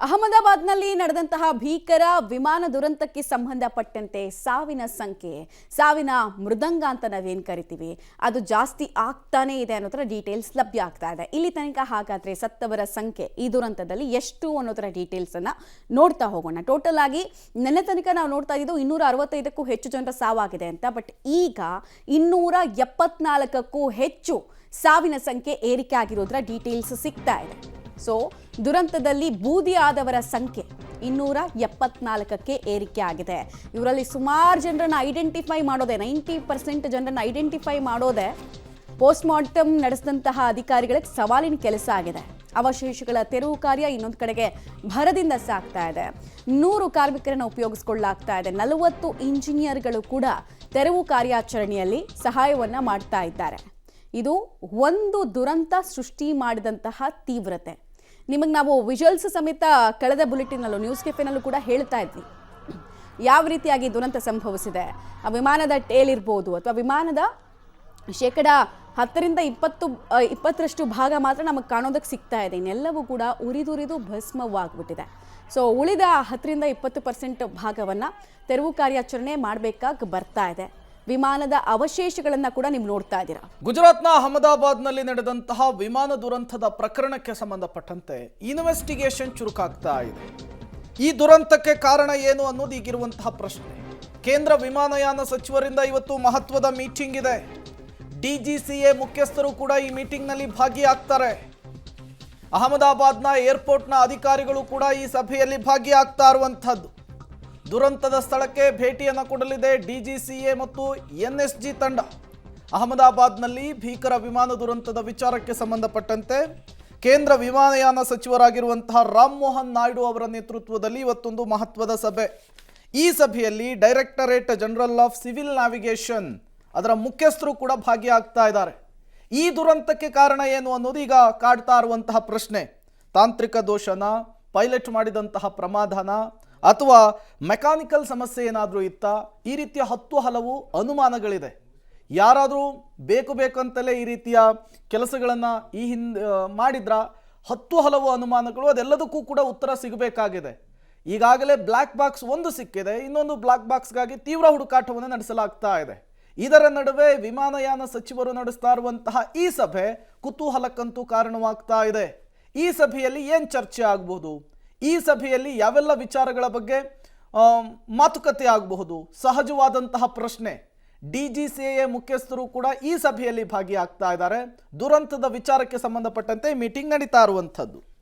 ಅಹಮದಾಬಾದ್ನಲ್ಲಿ ನಡೆದಂತಹ ಭೀಕರ ವಿಮಾನ ದುರಂತಕ್ಕೆ ಸಂಬಂಧಪಟ್ಟಂತೆ ಸಾವಿನ ಮೃದಂಗ ಅಂತ ನಾವೇನು ಕರಿತೀವಿ ಅದು ಜಾಸ್ತಿ ಆಗ್ತಾನೆ ಇದೆ ಅನ್ನೋದರ ಡೀಟೇಲ್ಸ್ ಲಭ್ಯ ಆಗ್ತಾ ಇದೆ. ಇಲ್ಲಿ ತನಕ ಹಾಗಾದ್ರೆ ಸತ್ತವರ ಸಂಖ್ಯೆ ಈ ದುರಂತದಲ್ಲಿ ಎಷ್ಟು ಅನ್ನೋದರ ಡೀಟೇಲ್ಸ್ ಅನ್ನ ನೋಡ್ತಾ ಹೋಗೋಣ. ಟೋಟಲ್ ಆಗಿ ನೆನ್ನೆ ತನಕ ನಾವು ನೋಡ್ತಾ ಇದ್ದು 265ಕ್ಕೂ ಹೆಚ್ಚು ಜನರ ಸಾವಾಗಿದೆ ಅಂತ. ಬಟ್ ಈಗ 274ಕ್ಕೂ ಹೆಚ್ಚು ಸಾವಿನ ಸಂಖ್ಯೆ ಏರಿಕೆ ಆಗಿರೋದ್ರ ಡೀಟೇಲ್ಸ್ ಸಿಗ್ತಾ ಇದೆ. ಸೊ ದುರಂತದಲ್ಲಿ ಬೂದಿ ಆದವರ ಸಂಖ್ಯೆ 274ಕ್ಕೆ ಏರಿಕೆ ಆಗಿದೆ. ಇವರಲ್ಲಿ ಸುಮಾರು ಜನರನ್ನು ಐಡೆಂಟಿಫೈ ಮಾಡೋದೆ 90% ಜನರನ್ನು ಐಡೆಂಟಿಫೈ ಮಾಡೋದೆ ಪೋಸ್ಟ್ ಮಾರ್ಟಮ್ ನಡೆಸಿದಂತಹ ಅಧಿಕಾರಿಗಳಿಗೆ ಸವಾಲಿನ ಕೆಲಸ ಆಗಿದೆ. ಅವಶೇಷಗಳ ತೆರವು ಕಾರ್ಯ ಇನ್ನೊಂದು ಕಡೆಗೆ ಭರದಿಂದ ಸಾಗ್ತಾ ಇದೆ. 100 ಕಾರ್ಮಿಕರನ್ನು ಉಪಯೋಗಿಸಿಕೊಳ್ಳಲಾಗ್ತಾ ಇದೆ. 40 ಇಂಜಿನಿಯರ್ಗಳು ಕೂಡ ತೆರವು ಕಾರ್ಯಾಚರಣೆಯಲ್ಲಿ ಸಹಾಯವನ್ನ ಮಾಡ್ತಾ ಇದ್ದಾರೆ. ಇದು ಒಂದು ದುರಂತ ಸೃಷ್ಟಿ ಮಾಡಿದಂತಹ ತೀವ್ರತೆ. ನಿಮಗೆ ನಾವು ವಿಜುವಲ್ಸ್ ಸಮೇತ ಕಳೆದ ಬುಲೆಟಿನ್ನಲ್ಲೂ ನ್ಯೂಸ್ ಕೆಫೆನಲ್ಲೂ ಕೂಡ ಹೇಳ್ತಾ ಇದ್ವಿ ಯಾವ ರೀತಿಯಾಗಿ ದುರಂತ ಸಂಭವಿಸಿದೆ. ಆ ವಿಮಾನದ ಟೇಲ್ ಇರ್ಬೋದು ಅಥವಾ ವಿಮಾನದ ಶೇಕಡ 10ರಿಂದ 20% ಭಾಗ ಮಾತ್ರ ನಮಗೆ ಕಾಣೋದಕ್ಕೆ ಸಿಗ್ತಾ ಇದೆ. ಇನ್ನೆಲ್ಲವೂ ಕೂಡ ಉರಿದುರಿದು ಭಸ್ಮವಾಗ್ಬಿಟ್ಟಿದೆ. ಸೊ ಉಳಿದ 10ರಿಂದ 20% ಭಾಗವನ್ನು ತೆರವು ಕಾರ್ಯಾಚರಣೆ ಮಾಡಬೇಕಾಗಿ ಬರ್ತಾ ಇದೆ. ವಿಮಾನದ ಅವಶೇಷಗಳನ್ನು ಕೂಡ ನೀವು ನೋಡ್ತಾ ಇದ್ದೀರಾ. ಗುಜರಾತ್ನ ಅಹಮದಾಬಾದ್ನಲ್ಲಿ ನಡೆದಂತಹ ವಿಮಾನ ದುರಂತದ ಪ್ರಕರಣಕ್ಕೆ ಸಂಬಂಧಪಟ್ಟಂತೆ ಇನ್ವೆಸ್ಟಿಗೇಷನ್ ಚುರುಕಾಗ್ತಾ ಇದೆ. ಈ ದುರಂತಕ್ಕೆ ಕಾರಣ ಏನು ಅನ್ನೋದು ಈಗಿರುವಂತಹ ಪ್ರಶ್ನೆ. ಕೇಂದ್ರ ವಿಮಾನಯಾನ ಸಚಿವರಿಂದ ಇವತ್ತು ಮಹತ್ವದ ಮೀಟಿಂಗ್ ಇದೆ. DGCA ಮುಖ್ಯಸ್ಥರು ಕೂಡ ಈ ಮೀಟಿಂಗ್ನಲ್ಲಿ ಭಾಗಿಯಾಗ್ತಾರೆ. ಅಹಮದಾಬಾದ್ನ ಏರ್ಪೋರ್ಟ್ನ ಅಧಿಕಾರಿಗಳು ಕೂಡ ಈ ಸಭೆಯಲ್ಲಿ ಭಾಗಿಯಾಗ್ತಾ ಇರುವಂಥದ್ದು. ದುರಂತದ ಸ್ಥಳಕ್ಕೆ ಭೇಟಿಯನ್ನು ಕೊಡಲಿದೆ DGCA ಮತ್ತು NSG ತಂಡ. ಅಹಮದಾಬಾದ್ನಲ್ಲಿ ಭೀಕರ ವಿಮಾನ ದುರಂತದ ವಿಚಾರಕ್ಕೆ ಸಂಬಂಧಪಟ್ಟಂತೆ ಕೇಂದ್ರ ವಿಮಾನಯಾನ ಸಚಿವರಾಗಿರುವಂತಹ ರಾಮ್ ಮೋಹನ್ ನಾಯ್ಡು ಅವರ ನೇತೃತ್ವದಲ್ಲಿ ಇವತ್ತೊಂದು ಮಹತ್ವದ ಸಭೆ. ಈ ಸಭೆಯಲ್ಲಿ directorate general of civil navigation ಅದರ ಮುಖ್ಯಸ್ಥರು ಕೂಡ ಭಾಗಿಯಾಗ್ತಾ ಇದ್ದಾರೆ. ಈ ದುರಂತಕ್ಕೆ ಕಾರಣ ಏನು ಅನ್ನೋದು ಈಗ ಕಾಡ್ತಾ ಇರುವಂತಹ ಪ್ರಶ್ನೆ. ತಾಂತ್ರಿಕ ದೋಷನ, ಪೈಲಟ್ ಮಾಡಿದಂತಹ ಪ್ರಮಾದನ ಅಥವಾ ಮೆಕ್ಯಾನಿಕಲ್ ಸಮಸ್ಯೆ ಏನಾದರೂ ಇತ್ತಾ? ಈ ರೀತಿಯ ಹಲವು ಅನುಮಾನಗಳಿದೆ. ಯಾರಾದರೂ ಬೇಕಂತಲೇ ಈ ರೀತಿಯ ಕೆಲಸಗಳನ್ನು ಈ ಹಿಂದೆ ಮಾಡಿದ್ರ? ಹಲವು ಅನುಮಾನಗಳು, ಅದೆಲ್ಲದಕ್ಕೂ ಕೂಡ ಉತ್ತರ ಸಿಗಬೇಕಾಗಿದೆ. ಈಗಾಗಲೇ ಬ್ಲ್ಯಾಕ್ ಬಾಕ್ಸ್ ಒಂದು ಸಿಕ್ಕಿದೆ, ಇನ್ನೊಂದು ಬ್ಲ್ಯಾಕ್ ಬಾಕ್ಸ್ಗಾಗಿ ತೀವ್ರ ಹುಡುಕಾಟವನ್ನು ನಡೆಸಲಾಗ್ತಾ ಇದೆ. ಇದರ ನಡುವೆ ವಿಮಾನಯಾನ ಸಚಿವರು ನಡೆಸ್ತಾ ಇರುವಂತಹ ಈ ಸಭೆ ಕುತೂಹಲಕ್ಕಂತೂ ಕಾರಣವಾಗ್ತಾ ಇದೆ. ಈ ಸಭೆಯಲ್ಲಿ ಏನು ಚರ್ಚೆ ಆಗಬಹುದು? ಈ ಸಭೆಯಲ್ಲಿ ಯಾವೆಲ್ಲ ವಿಚಾರಗಳ ಬಗ್ಗೆ ಮಾತುಕತೆ ಆಗಬಹುದು? ಸಹಜವಾದಂತಹ ಪ್ರಶ್ನೆ. DGCA ಮುಖ್ಯಸ್ಥರು ಕೂಡ ಈ ಸಭೆಯಲ್ಲಿ ಭಾಗಿಯಾಗ್ತಾ ಇದ್ದಾರೆ. ದುರಂತದ ವಿಚಾರಕ್ಕೆ ಸಂಬಂಧಪಟ್ಟಂತೆ ಮೀಟಿಂಗ್ ನಡೀತಾ ಇರುವಂಥದ್ದು.